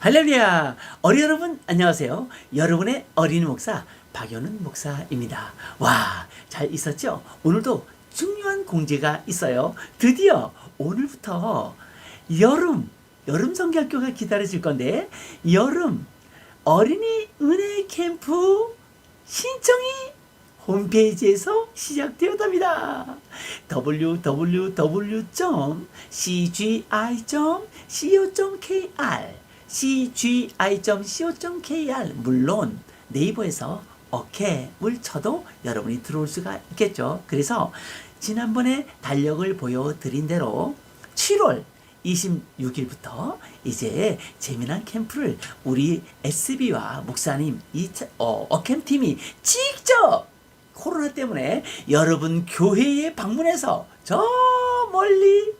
할렐루야! 어린 여러분 안녕하세요. 여러분의 어린이 목사 박연훈 목사입니다. 와, 잘 있었죠? 오늘도 중요한 공지가 있어요. 드디어 오늘부터 여름 성경학교가 기다려질 건데 여름 어린이 은혜 캠프 신청이 홈페이지에서 시작되었답니다. www.cgi.co.kr cgi.co.kr 물론 네이버에서 어캠을 쳐도 여러분이 들어올 수가 있겠죠. 그래서 지난번에 달력을 보여드린 대로 7월 26일부터 이제 재미난 캠프를 우리 SB와 목사님 어캠팀이 직접 코로나 때문에 여러분 교회에 방문해서 저 멀리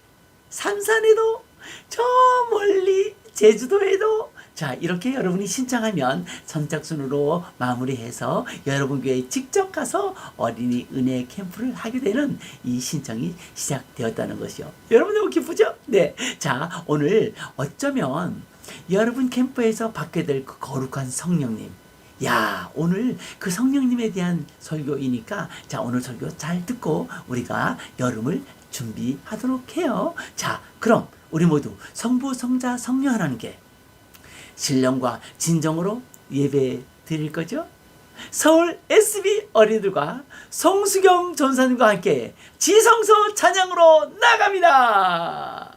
삼산에도 저 멀리 제주도에도 자 이렇게 여러분이 신청하면 선착순으로 마무리해서 여러분 교회에 직접 가서 어린이 은혜 캠프를 하게 되는 이 신청이 시작되었다는 것이요. 여러분 너무 기쁘죠? 네. 자 오늘 어쩌면 여러분 캠프에서 받게 될 그 거룩한 성령님, 야 오늘 그 성령님에 대한 설교이니까 자 오늘 설교 잘 듣고 우리가 여름을 준비하도록 해요. 자 그럼 우리 모두 성부 성자 성령 하나님께 신령과 진정으로 예배 드릴 거죠? 서울 SB 어린이들과 송수경 전사님과 함께 지성소 찬양으로 나갑니다.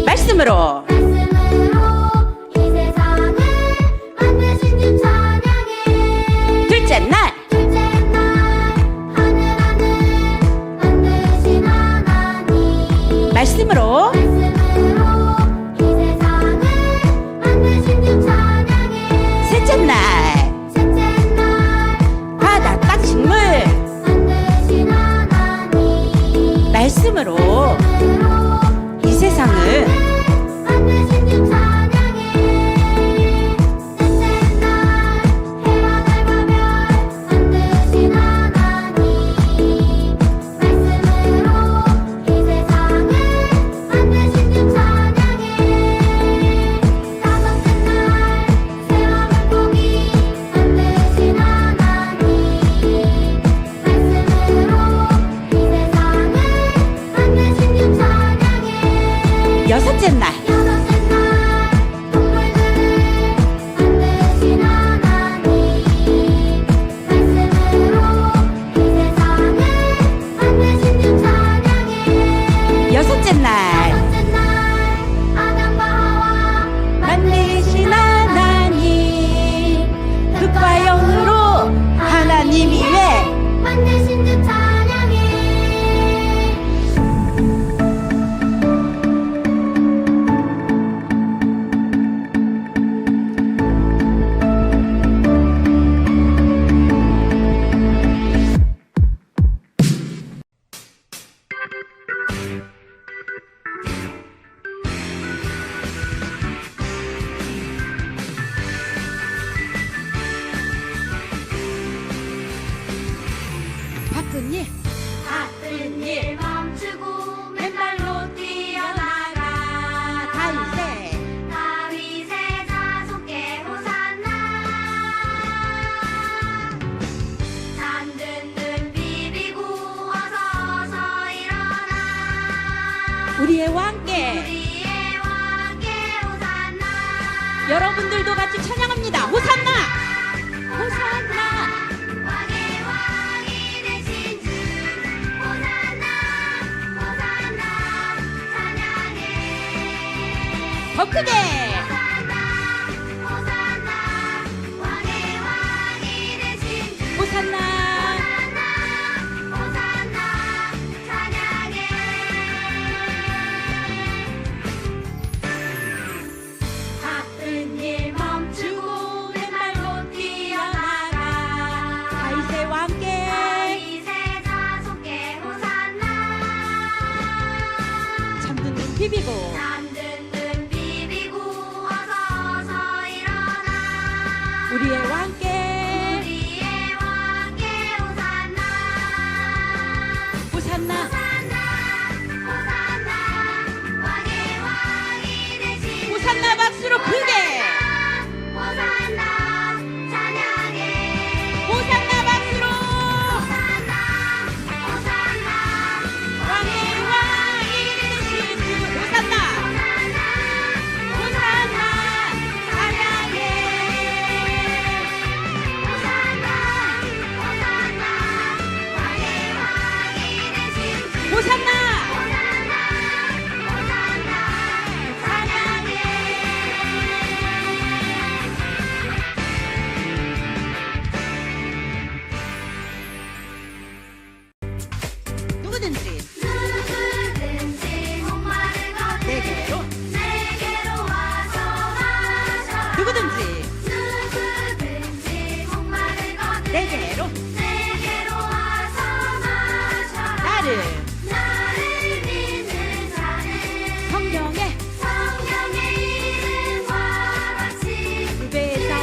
말씀으로 이 세상을 만드신 주 찬양해. 둘째 날 하늘 만드신 하나님 말씀으로 이 세상을 만드신 주 찬양해. 셋째 날 바다 땅 식물 만드신 하나님 말씀으로 이 세상을 여섯째 날 동물들을 만드신 하나님 말씀으로 이 세상을 만드신 주 찬양해. 여섯째 날 아담과 하와 만드신 하나님 흙과 영으로 하나님이 왜 만드신 주 찬양해. 바쁜 일 멈추고 맨발로 뛰어나가. 다윗의 자손께 호산나. 잠든 눈 비비고 어서 일어나. 우리의 왕께 호산나. 여러분들도 같이 찬양합니다. 호산나 호산나. 더 크게 호산나 왕의 왕이 되신 주 호산나 호산나 찬양해. 바쁜 일 멈추고 맨발로 뛰어나가. 다윗의 왕께 다윗의 자손께 호산나. 잠든 눈 비비 비비고 잠든 비비고 어서 일어나 우리의 왕께 우리의 왕께 호산나 호산나 호산나 왕의 왕이 되신 호산나 박수로 크게 호산나 찬양해 호산나 박수로 호산나 왕의 왕이 되신 주 호산나 호산나 찬양해 호산나 누구든지 내게로 누구든지 내게로 나를 성경에 예배에서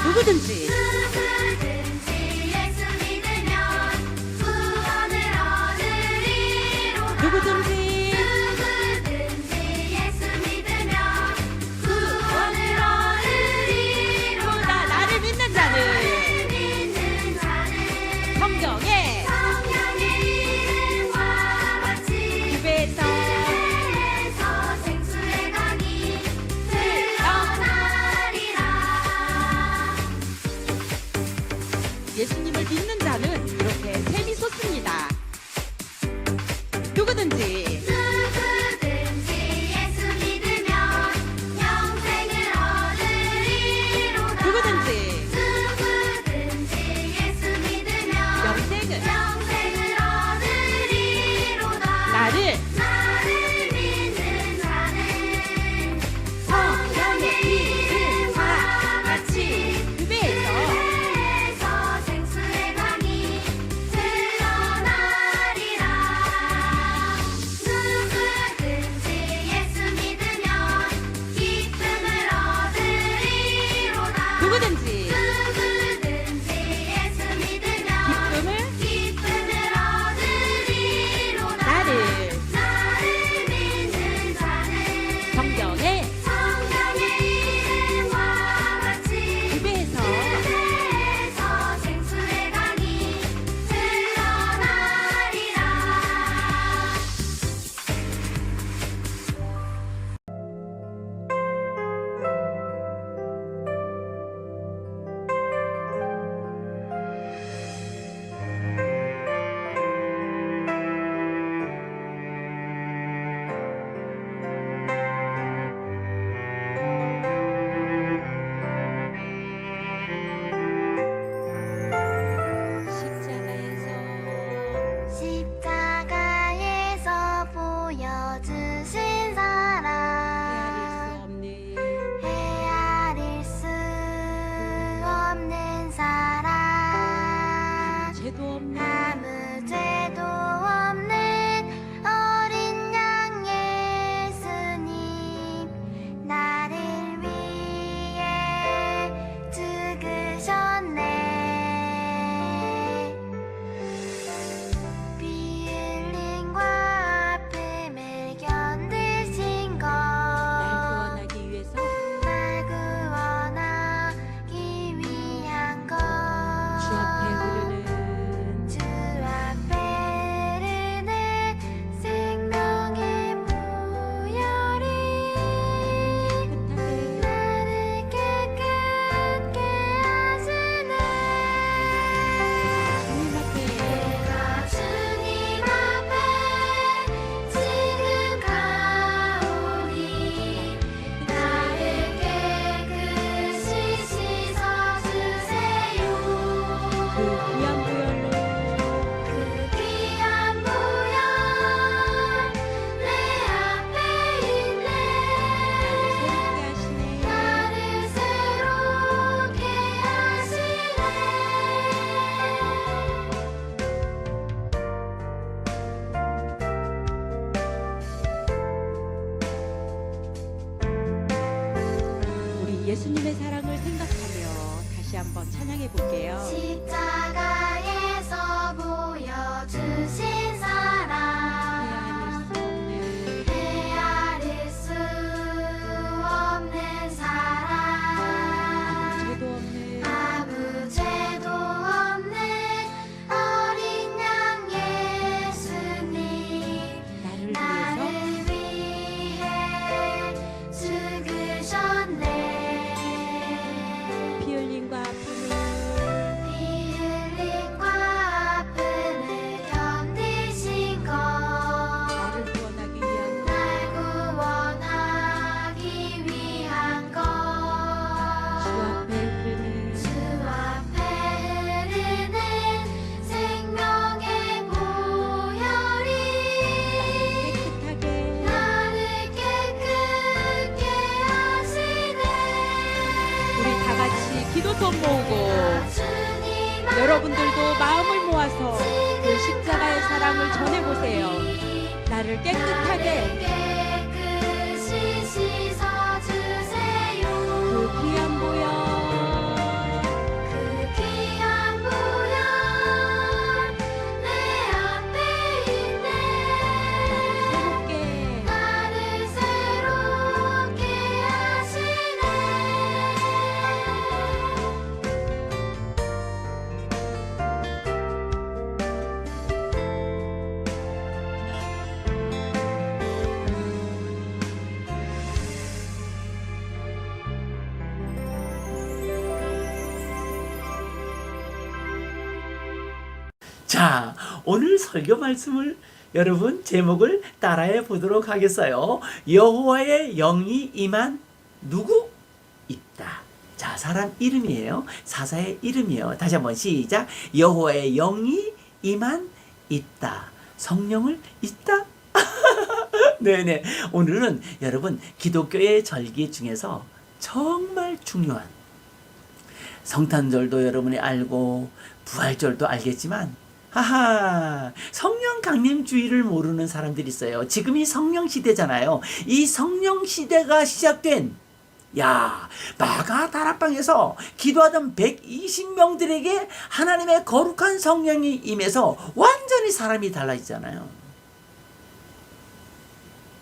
누구든지 예수 믿으면 구원을 얻으리로다 누구든지 누구든지 예수 믿으면 구원을 얻으리로다 나를 믿는 자는 믿는 자는 성경에 성령의 이름과 같이 예배에서 에서 생수의 강이 흘러나리라 예수님을 믿는 자는 이렇게 셈이 솟습니다. 누구든지 누구든지 예수 믿으면 영생을 얻으리로다 누구든지 누구든지 예수 믿으면 영생은 영생을 얻으리로다 나를 나를 믿는 자는 성령의 이름과 같이 예배에서 에서 생수의 강이 예수님의 사랑을 생각하며 다시 한번 찬양해 볼게요. 십자가에서 보여주신 사랑 헤아릴 수 없는 사랑 죄도 없는 아무 죄도 없는 어린 양 예수님 나를 나를 위해서 위해 죽으셨네 피 흘림과 아픔을 피 흘림과 아픔을 견디신 것 나를 구원하기 위한 날 구원하기 위한 것 주 앞에 흐르는 주 앞에 흐르는 생명의 보혈이 깨끗하게 나를 깨끗게 하시네 우리 다 같이 기도손 모으고 주님 여러분들도 마음을 모아서 그 십자가의 사랑을 전해보세요. 나를 깨끗하게 깨끗이 씻어주세요 그 귀한 보혈 그 귀한 보혈 내 앞에 있네 새롭게 나를 새롭게 하시네 자, 오늘 설교 말씀을 여러분 제목을 따라해 보도록 하겠어요. 여호와의 영이 임한 누구? 있다. 자, 사람 이름이에요. 사사의 이름이에요. 다시 한번 시작. 여호와의 영이 임한 있다. 성령을 있다. 네네. 오늘은 여러분 기독교의 절기 중에서 정말 중요한 성탄절도 여러분이 알고 부활절도 알겠지만 하하, 성령 강림주의를 모르는 사람들이 있어요. 지금이 성령 시대잖아요. 이 성령 시대가 시작된 마가 다락방에서 기도하던 120명들에게 하나님의 거룩한 성령이 임해서 완전히 사람이 달라지잖아요.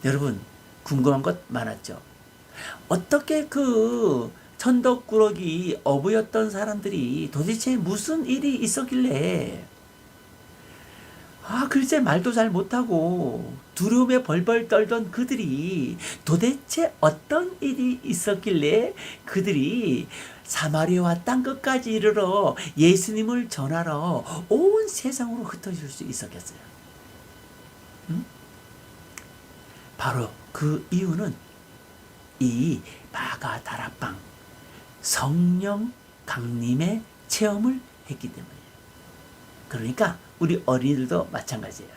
여러분 궁금한 것 많았죠? 어떻게 그 천덕꾸러기 어부였던 사람들이 도대체 무슨 일이 있었길래 글쎄 말도 잘 못하고 두려움에 벌벌 떨던 그들이 도대체 어떤 일이 있었길래 그들이 사마리아와 땅끝까지 이르러 예수님을 전하러 온 세상으로 흩어질 수 있었겠어요? 바로 그 이유는 이 마가 다락방 성령 강림의 체험을 했기 때문이에요. 그러니까 우리 어린이들도 마찬가지예요.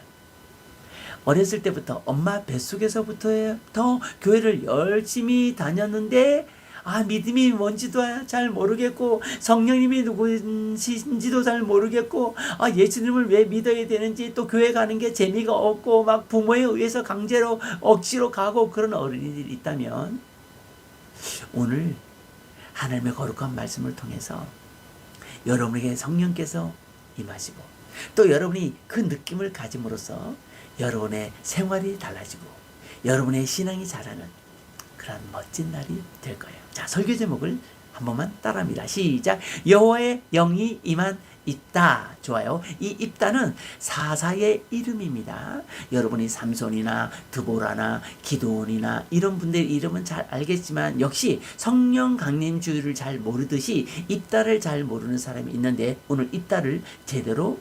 어렸을 때부터 엄마 뱃속에서부터 교회를 열심히 다녔는데 믿음이 뭔지도 잘 모르겠고 성령님이 누구신지도 잘 모르겠고 예수님을 왜 믿어야 되는지 또 교회 가는 게 재미가 없고 막 부모에 의해서 강제로 억지로 가고 그런 어린이들이 있다면 오늘 하나님의 거룩한 말씀을 통해서 여러분에게 성령께서 임하시고 또 여러분이 그 느낌을 가짐으로써 여러분의 생활이 달라지고 여러분의 신앙이 자라는 그런 멋진 날이 될 거예요. 자, 설교 제목을 한 번만 따라합니다. 시작. 여호와의 영이 임한 있다. 좋아요. 이 있다는 사사의 이름입니다. 여러분이 삼손이나 드보라나 기드온이나 이런 분들의 이름은 잘 알겠지만 역시 성령 강림주의를 잘 모르듯이 있다를 잘 모르는 사람이 있는데 오늘 있다를 제대로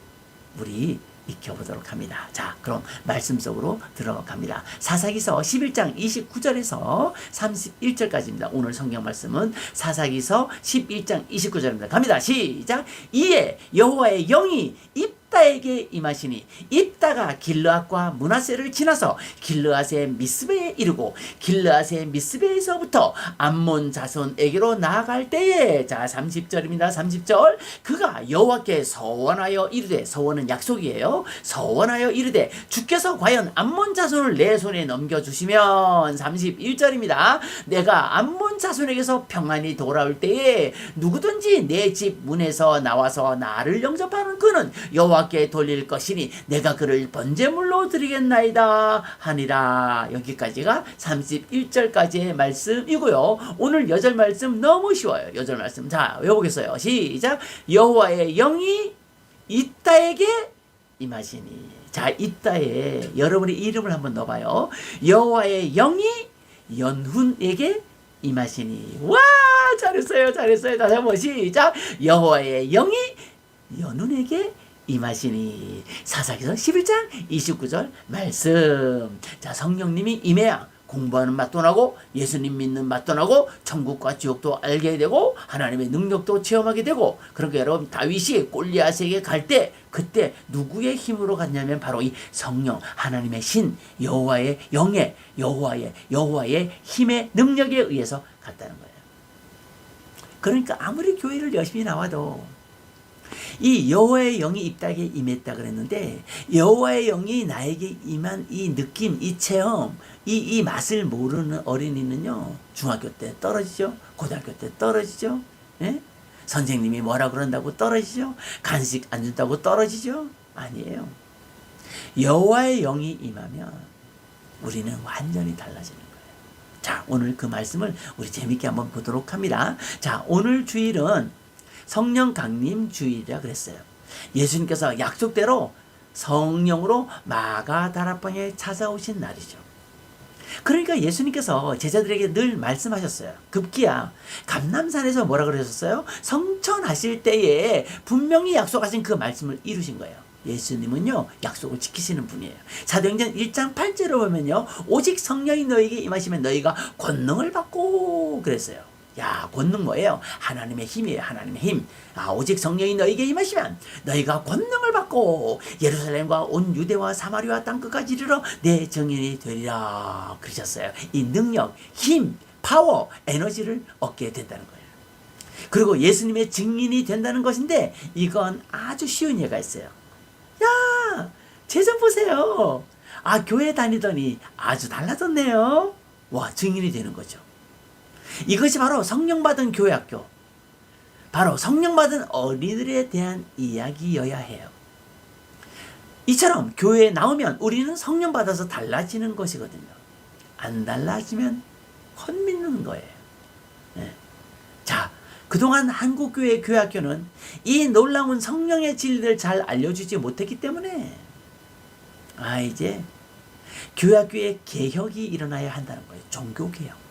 우리 익혀보도록 합니다. 자, 그럼 말씀 속으로 들어갑니다. 사사기서 11장 29절에서 31절까지입니다. 오늘 성경 말씀은 사사기서 11장 29절입니다. 갑니다. 시작. 이에 여호와의 영이 있다 입다에게 임하시니 입다가 길르앗과 므낫세를 지나서 길르앗의 미스베에 이르고 길르앗의 미스베에서부터 암몬 자손에게로 나아갈 때에 자 30절입니다. 30절 그가 여호와께 서원하여 이르되 서원은 약속이에요. 서원하여 이르되 주께서 과연 암몬 자손을 내 손에 넘겨주시면 31절입니다. 내가 암몬 자손에게서 평안히 돌아올 때에 누구든지 내 집 문에서 나와서 나를 영접하는 그는 여호와께 돌릴 것이니 내가 그를 번제물로 드리겠나이다 하니라. 여기까지가 31절까지의 말씀이고요. 오늘 여절 말씀 너무 쉬워요. 여절 말씀 자 외워보겠어요. 시작. 여호와의 영이 입다에게 임하시니. 자 입다에 여러분의 이름을 한번 넣어봐요. 여호와의 영이 연훈에게 임하시니. 와 잘했어요. 잘했어요. 다시 한번 시작. 여호와의 영이 연훈에게 임하시니. 사사기서 11장 29절 말씀. 자 성령님이 임해야 공부하는 맛도 나고 예수님 믿는 맛도 나고 천국과 지옥도 알게 되고 하나님의 능력도 체험하게 되고. 그러니까 여러분 다윗이 골리앗에게 갈 때 그때 누구의 힘으로 갔냐면 바로 이 성령 하나님의 신 여호와의 영의 여호와의 힘의 능력에 의해서 갔다는 거예요. 그러니까 아무리 교회를 열심히 나와도 이 여호와의 영이 입다에게 임했다 그랬는데 여호와의 영이 나에게 임한 이 느낌, 이 체험, 이 맛을 모르는 어린이는요 중학교 때 떨어지죠. 고등학교 때 떨어지죠. 예? 선생님이 뭐라 그런다고 떨어지죠. 간식 안 준다고 떨어지죠. 아니에요. 여호와의 영이 임하면 우리는 완전히 달라지는 거예요. 자 오늘 그 말씀을 우리 재밌게 한번 보도록 합니다. 자 오늘 주일은 성령 강림 주일이라 그랬어요. 예수님께서 약속대로 성령으로 마가다락방에 찾아오신 날이죠. 그러니까 예수님께서 제자들에게 늘 말씀하셨어요. 급기야 감람산에서 뭐라 그러셨어요? 성천하실 때에 분명히 약속하신 그 말씀을 이루신 거예요. 예수님은요 약속을 지키시는 분이에요. 사도행전 1장 8절을 보면요 오직 성령이 너에게 임하시면 너희가 권능을 받고 그랬어요. 야 권능 뭐예요? 하나님의 힘이에요. 하나님의 힘. 오직 성령이 너에게 임하시면 너희가 권능을 받고 예루살렘과 온 유대와 사마리아 땅끝까지 이르러 내 증인이 되리라 그러셨어요. 이 능력, 힘, 파워, 에너지를 얻게 된다는 거예요. 그리고 예수님의 증인이 된다는 것인데 이건 아주 쉬운 예가 있어요. 야 쟤 좀 보세요. 교회 다니더니 아주 달라졌네요. 와 증인이 되는 거죠. 이것이 바로 성령 받은 교회학교, 바로 성령 받은 어린이들에 대한 이야기여야 해요. 이처럼 교회에 나오면 우리는 성령 받아서 달라지는 것이거든요. 안 달라지면 헛믿는 거예요. 네. 자, 그동안 한국교회 교회학교는 이 놀라운 성령의 진리를 잘 알려주지 못했기 때문에 이제 교회학교의 개혁이 일어나야 한다는 거예요. 종교개혁.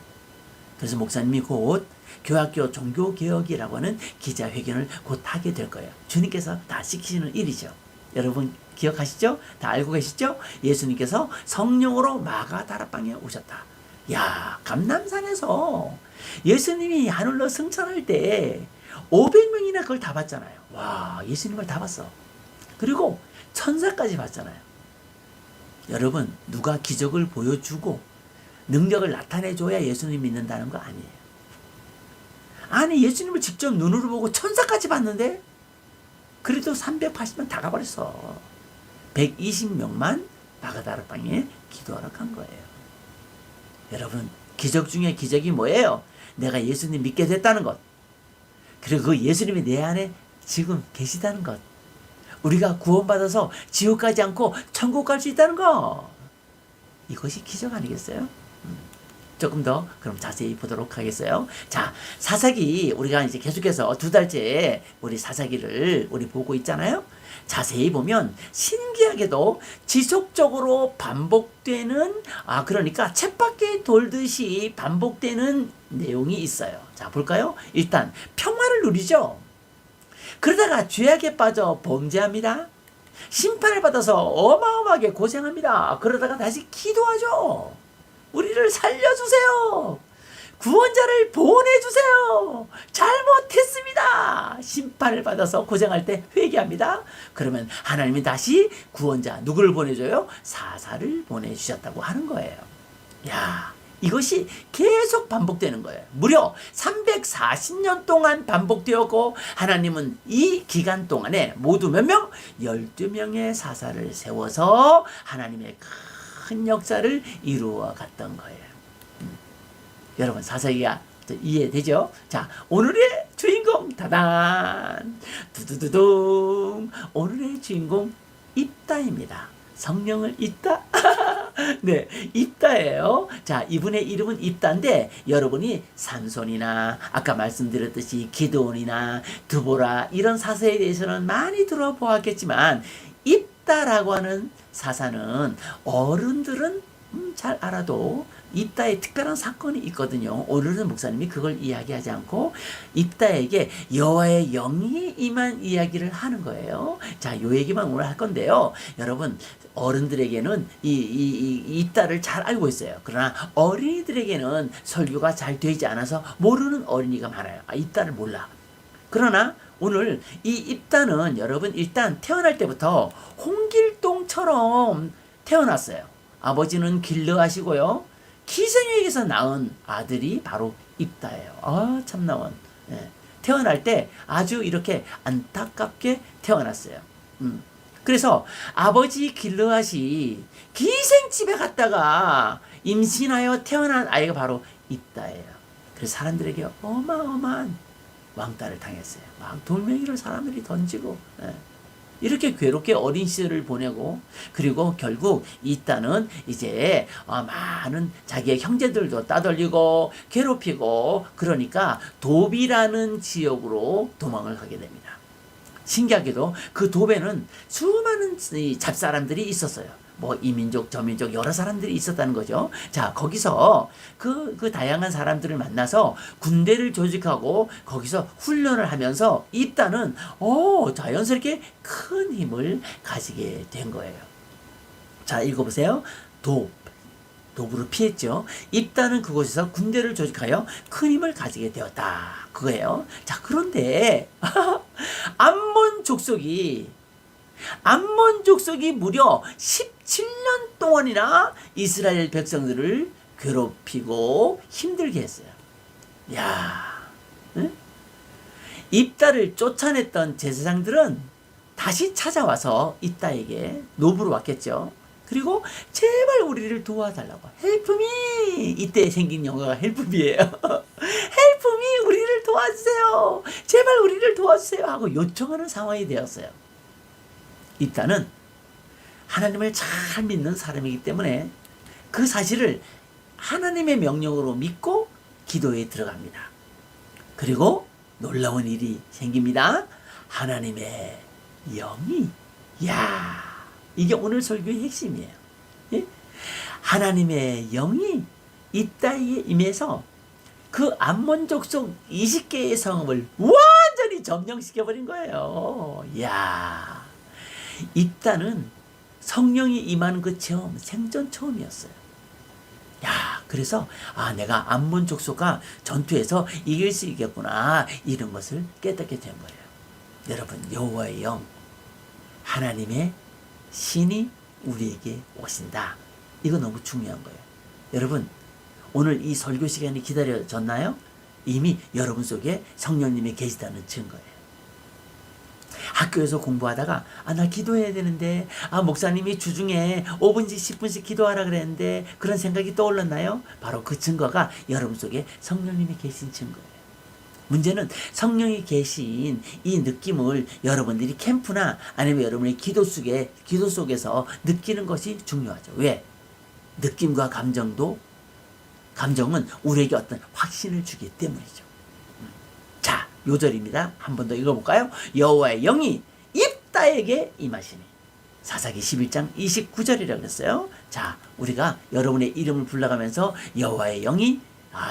그래서 목사님이 곧 교학교 종교개혁이라고 하는 기자회견을 곧 하게 될 거예요. 주님께서 다 시키시는 일이죠. 여러분 기억하시죠? 다 알고 계시죠? 예수님께서 성령으로 마가다락방에 오셨다. 야 감람산에서 예수님이 하늘로 승천할 때 500명이나 그걸 다 봤잖아요. 와 예수님을 다 봤어. 그리고 천사까지 봤잖아요. 여러분 누가 기적을 보여주고 능력을 나타내줘야 예수님 믿는다는 거 아니에요. 아니 예수님을 직접 눈으로 보고 천사까지 봤는데 그래도 380명 다 가버렸어. 120명만 마가다락방에 기도하러 간 거예요. 여러분 기적 중에 기적이 뭐예요? 내가 예수님 믿게 됐다는 것. 그리고 그 예수님이 내 안에 지금 계시다는 것. 우리가 구원받아서 지옥 가지 않고 천국 갈 수 있다는 것. 이것이 기적 아니겠어요? 조금 더 그럼 자세히 보도록 하겠어요. 자, 사사기 우리가 이제 계속해서 2달째 우리 사사기를 우리 보고 있잖아요. 자세히 보면 신기하게도 지속적으로 반복되는 그러니까 쳇바퀴 돌듯이 반복되는 내용이 있어요. 자, 볼까요? 일단 평화를 누리죠. 그러다가 죄악에 빠져 범죄합니다. 심판을 받아서 어마어마하게 고생합니다. 그러다가 다시 기도하죠. 우리를 살려주세요. 구원자를 보내주세요. 잘못했습니다. 박발을 받아서 고생할 때 회개합니다. 그러면 하나님이 다시 구원자 누구를 보내줘요? 사사를 보내주셨다고 하는 거예요. 야, 이것이 계속 반복되는 거예요. 무려 340년 동안 반복되었고 하나님은 이 기간 동안에 모두 몇 명? 12명의 사사를 세워서 하나님의 큰 역사를 이루어 갔던 거예요. 여러분 사사기가 이해되죠? 자, 오늘의 주인공 다단 두두두둥, 오늘의 주인공 입다입니다. 성령을 입다? 네, 입다예요. 자, 이분의 이름은 입다인데 여러분이 삼손이나 아까 말씀드렸듯이 기드온이나 드보라 이런 사사에 대해서는 많이 들어보았겠지만 입다라고 하는 사사는 어른들은 잘 알아도 입다에 특별한 사건이 있거든요. 오늘은 목사님이 그걸 이야기하지 않고 입다에게 여호와의 영이 임한 이야기를 하는 거예요. 자, 요 얘기만 오늘 할 건데요. 여러분 어른들에게는 이 입다를 잘 알고 있어요. 그러나 어린이들에게는 설교가 잘 되지 않아서 모르는 어린이가 많아요. 입다를 몰라. 그러나 오늘 이 입다는 여러분 일단 태어날 때부터 홍길동처럼 태어났어요. 아버지는 길르하시고요. 기생에게서 낳은 아들이 바로 입다예요. 아, 참나원. 예. 태어날 때 아주 이렇게 안타깝게 태어났어요. 그래서 아버지 길르앗이 기생집에 갔다가 임신하여 태어난 아이가 바로 입다예요. 그래서 사람들에게 어마어마한 왕따를 당했어요. 막 돌멩이를 사람들이 던지고, 예. 이렇게 괴롭게 어린 시절을 보내고, 그리고 결국 입다는 이제 많은 자기의 형제들도 따돌리고 괴롭히고, 그러니까 도비라는 지역으로 도망을 가게 됩니다. 신기하게도 그 도배는 수많은 잡사람들이 있었어요. 뭐 이민족 저민족 여러 사람들이 있었다는 거죠. 자, 거기서 그 다양한 사람들을 만나서 군대를 조직하고 거기서 훈련을 하면서 입다는 자연스럽게 큰 힘을 가지게 된 거예요. 자, 읽어보세요. 도부로 피했죠. 입다는 그곳에서 군대를 조직하여 큰 힘을 가지게 되었다. 그거예요. 자, 그런데 암몬 족속이 무려 17년 동안이나 이스라엘 백성들을 괴롭히고 힘들게 했어요. 야, 응? 입다를 쫓아냈던 제사장들은 다시 찾아와서 입다에게 노부로 왔겠죠. 그리고 제발 우리를 도와달라고. 헬프미! 이때 생긴 영화가 헬프미예요. 헬프미! 우리를 도와주세요. 제발 우리를 도와주세요. 하고 요청하는 상황이 되었어요. 입다는 하나님을 잘 믿는 사람이기 때문에 그 사실을 하나님의 명령으로 믿고 기도에 들어갑니다. 그리고 놀라운 일이 생깁니다. 하나님의 영이, 이게 오늘 설교의 핵심이에요. 예? 하나님의 영이 입다에게 임해서 그 암몬 족속 20개의 성읍을 완전히 점령시켜버린 거예요. 입다는 성령이 임하는 그 체험, 생전 처음이었어요. 그래서 내가 암몬 족속과 전투에서 이길 수 있겠구나, 이런 것을 깨닫게 된 거예요. 여러분, 여호와의 영, 하나님의 신이 우리에게 오신다. 이거 너무 중요한 거예요. 여러분, 오늘 이 설교 시간이 기다려졌나요? 이미 여러분 속에 성령님이 계시다는 증거예요. 학교에서 공부하다가 나 기도해야 되는데 목사님이 주중에 5분씩 10분씩 기도하라 그랬는데 그런 생각이 떠올랐나요? 바로 그 증거가 여러분 속에 성령님이 계신 증거예요. 문제는 성령이 계신 이 느낌을 여러분들이 캠프나 아니면 여러분의 기도 속에서 느끼는 것이 중요하죠. 왜? 느낌과 감정은 우리에게 어떤 확신을 주기 때문이죠. 자, 요절입니다. 한 번 더 읽어볼까요? 여호와의 영이 입다에게 임하시니. 사사기 11장 29절이라고 그랬어요. 자, 우리가 여러분의 이름을 불러가면서 여호와의 영이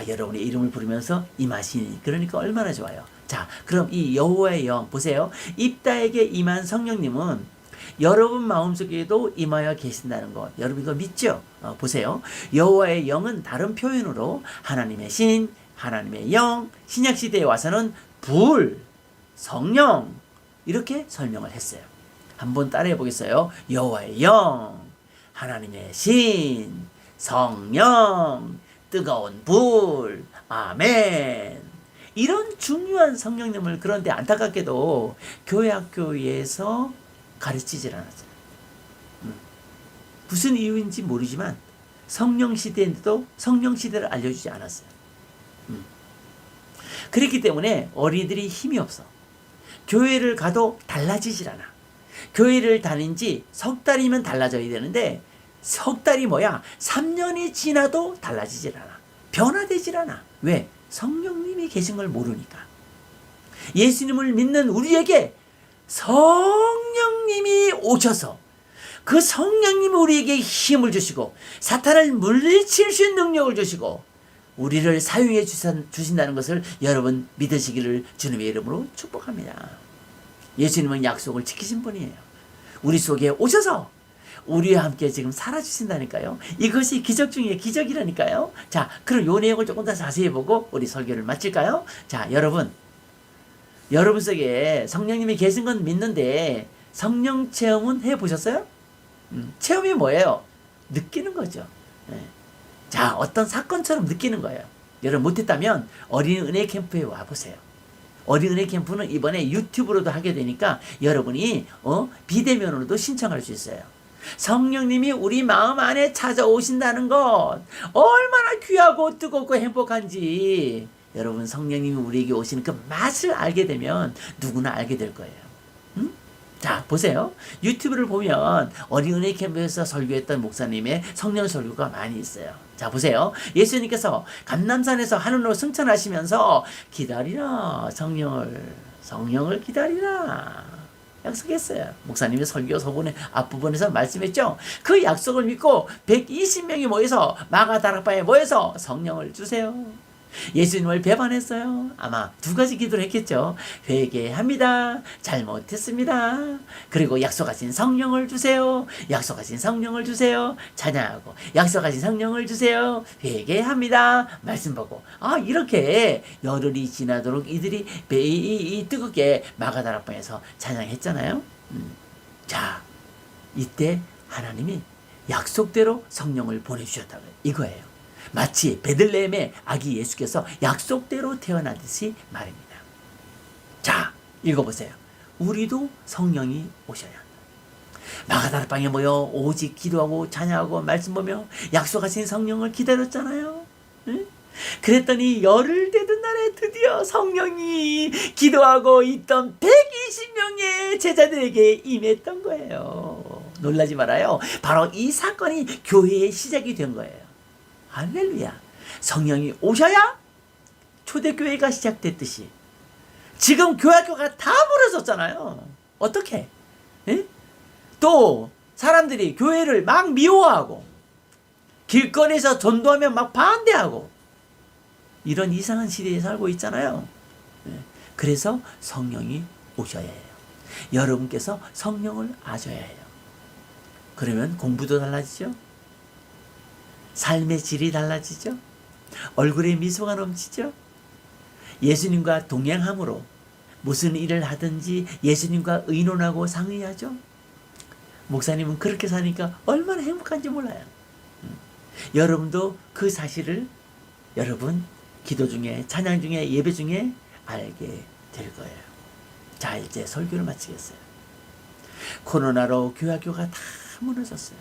여러분의 이름을 부르면서 임하시니. 그러니까 얼마나 좋아요. 자, 그럼 이 여호와의 영 보세요. 입다에게 임한 성령님은 여러분 마음속에도 임하여 계신다는 것, 여러분 이거 믿죠? 보세요. 여호와의 영은 다른 표현으로 하나님의 신, 하나님의 영, 신약시대에 와서는 불, 성령 이렇게 설명을 했어요. 한번 따라해 보겠어요. 여호와의 영, 하나님의 신, 성령, 뜨거운 불, 아멘. 이런 중요한 성령님을 그런데 안타깝게도 교회 학교에서 가르치질 않았어요. 무슨 이유인지 모르지만 성령 시대인데도 성령 시대를 알려주지 않았어요. 그렇기 때문에 어린이들이 힘이 없어. 교회를 가도 달라지질 않아. 교회를 다닌 지 석 달이면 달라져야 되는데 석 달이 뭐야? 3년이 지나도 달라지질 않아. 변화되질 않아. 왜? 성령님이 계신 걸 모르니까. 예수님을 믿는 우리에게 성령님이 오셔서 그 성령님이 우리에게 힘을 주시고 사탄을 물리칠 수 있는 능력을 주시고 우리를 사용해 주신다는 것을 여러분 믿으시기를 주님의 이름으로 축복합니다. 예수님은 약속을 지키신 분이에요. 우리 속에 오셔서 우리와 함께 지금 살아주신다니까요. 이것이 기적 중에 기적이라니까요. 자, 그럼 요 내용을 조금 더 자세히 보고 우리 설교를 마칠까요? 자, 여러분 속에 성령님이 계신 건 믿는데 성령 체험은 해보셨어요? 체험이 뭐예요? 느끼는 거죠. 네. 자, 어떤 사건처럼 느끼는 거예요. 여러분 못했다면 어린이 은혜 캠프에 와보세요. 어린이 은혜 캠프는 이번에 유튜브로도 하게 되니까 여러분이 비대면으로도 신청할 수 있어요. 성령님이 우리 마음 안에 찾아오신다는 것 얼마나 귀하고 뜨겁고 행복한지 여러분 성령님이 우리에게 오시는 그 맛을 알게 되면 누구나 알게 될 거예요. 자, 보세요. 유튜브를 보면 어린이 캠프에서 설교했던 목사님의 성령 설교가 많이 있어요. 자, 보세요. 예수님께서 감람산에서 하늘로 승천하시면서 기다리라 성령을 기다리라 약속했어요. 목사님의 설교 서본의 앞부분에서 말씀했죠. 그 약속을 믿고 120명이 모여서 마가다락방에 모여서 성령을 주세요. 예수님을 배반했어요. 아마 두 가지 기도를 했겠죠. 회개합니다. 잘못했습니다. 그리고 약속하신 성령을 주세요. 약속하신 성령을 주세요. 찬양하고 약속하신 성령을 주세요. 회개합니다. 말씀 보고 이렇게 열흘이 지나도록 이들이 뜨겁게 마가다락방에서 찬양했잖아요. 자, 이때 하나님이 약속대로 성령을 보내주셨다고요. 이거예요. 마치 베들레헴의 아기 예수께서 약속대로 태어나듯이 말입니다. 자, 읽어보세요. 우리도 성령이 오셔야 한다. 마가다락방에 모여 오직 기도하고 찬양하고 말씀 보며 약속하신 성령을 기다렸잖아요. 응? 그랬더니 열흘 되던 날에 드디어 성령이 기도하고 있던 120명의 제자들에게 임했던 거예요. 놀라지 말아요. 바로 이 사건이 교회의 시작이 된 거예요. 할렐루야. 성령이 오셔야 초대교회가 시작됐듯이 지금 교회학교가 다 무너졌잖아요. 어떻게? 또 사람들이 교회를 막 미워하고 길거리에서 전도하면 막 반대하고 이런 이상한 시대에 살고 있잖아요. 그래서 성령이 오셔야 해요. 여러분께서 성령을 아셔야 해요. 그러면 공부도 달라지죠. 삶의 질이 달라지죠. 얼굴에 미소가 넘치죠. 예수님과 동행함으로 무슨 일을 하든지 예수님과 의논하고 상의하죠. 목사님은 그렇게 사니까 얼마나 행복한지 몰라요. 여러분도 그 사실을 여러분 기도 중에 찬양 중에 예배 중에 알게 될 거예요. 자, 이제 설교를 마치겠어요. 코로나로 교회학교가 다 무너졌어요.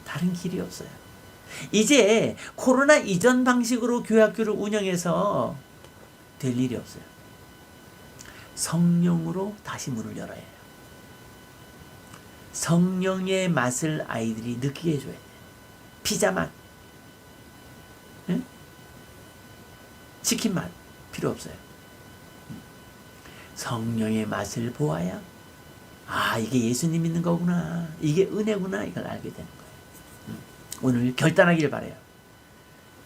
다른 길이 없어요. 이제 코로나 이전 방식으로 교회학교를 운영해서 될 일이 없어요. 성령으로 다시 문을 열어야 해요. 성령의 맛을 아이들이 느끼게 해줘야 돼요. 피자 맛, 응? 치킨 맛 필요 없어요. 성령의 맛을 보아야 이게 예수님 믿는 거구나, 이게 은혜구나, 이걸 알게 되는 거예요. 오늘 결단하길 바라요.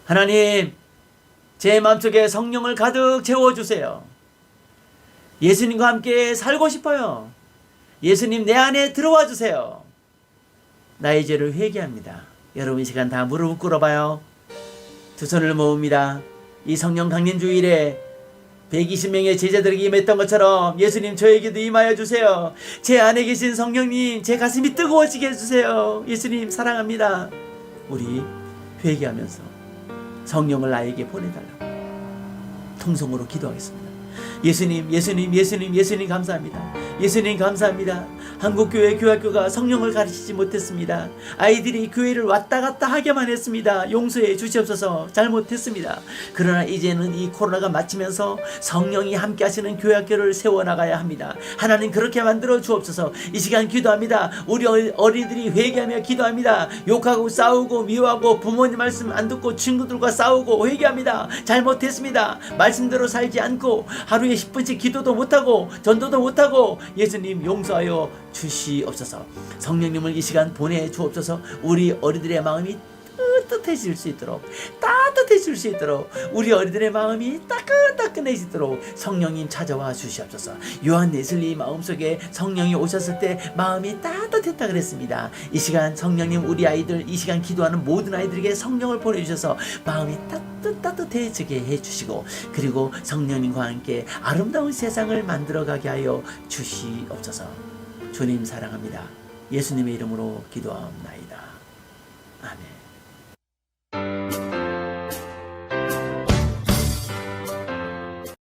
하나님, 제 마음속에 성령을 가득 채워주세요. 예수님과 함께 살고 싶어요. 예수님 내 안에 들어와 주세요. 나의 죄를 회개합니다. 여러분 이 시간 다 무릎 꿇어봐요. 두 손을 모읍니다. 이 성령 강림 주일에 120명의 제자들에게 임했던 것처럼 예수님 저에게도 임하여 주세요. 제 안에 계신 성령님 제 가슴이 뜨거워지게 해주세요. 예수님 사랑합니다. 우리 회개하면서 성령을 나에게 보내달라고 통성으로 기도하겠습니다. 예수님, 예수님, 예수님, 예수님 감사합니다. 예수님 감사합니다. 한국교회 교학교가 성령을 가르치지 못했습니다. 아이들이 교회를 왔다 갔다 하게만 했습니다. 용서해 주시옵소서. 잘못했습니다. 그러나 이제는 이 코로나가 마치면서 성령이 함께 하시는 교학교를 세워나가야 합니다. 하나님 그렇게 만들어 주옵소서. 이 시간 기도합니다. 우리 어린이들이 회개하며 기도합니다. 욕하고 싸우고 미워하고 부모님 말씀 안 듣고 친구들과 싸우고 회개합니다. 잘못했습니다. 말씀대로 살지 않고 하루에 10분씩 기도도 못하고 전도도 못하고 예수님 용서하여 주시옵소서. 성령님을 이 시간 보내주옵소서. 우리 어린이들의 마음이 따뜻해질 수 있도록 우리 어린이들의 마음이 따끈따끈해지도록 성령님 찾아와 주시옵소서. 요한 예슬리 마음속에 성령이 오셨을 때 마음이 따뜻했다 그랬습니다. 이 시간 성령님 우리 아이들 이 시간 기도하는 모든 아이들에게 성령을 보내주셔서 마음이 따뜻해지게 해주시고 그리고 성령님과 함께 아름다운 세상을 만들어가게 하여 주시옵소서. 주님 사랑합니다. 예수님의 이름으로 기도하옵나이다. 아멘.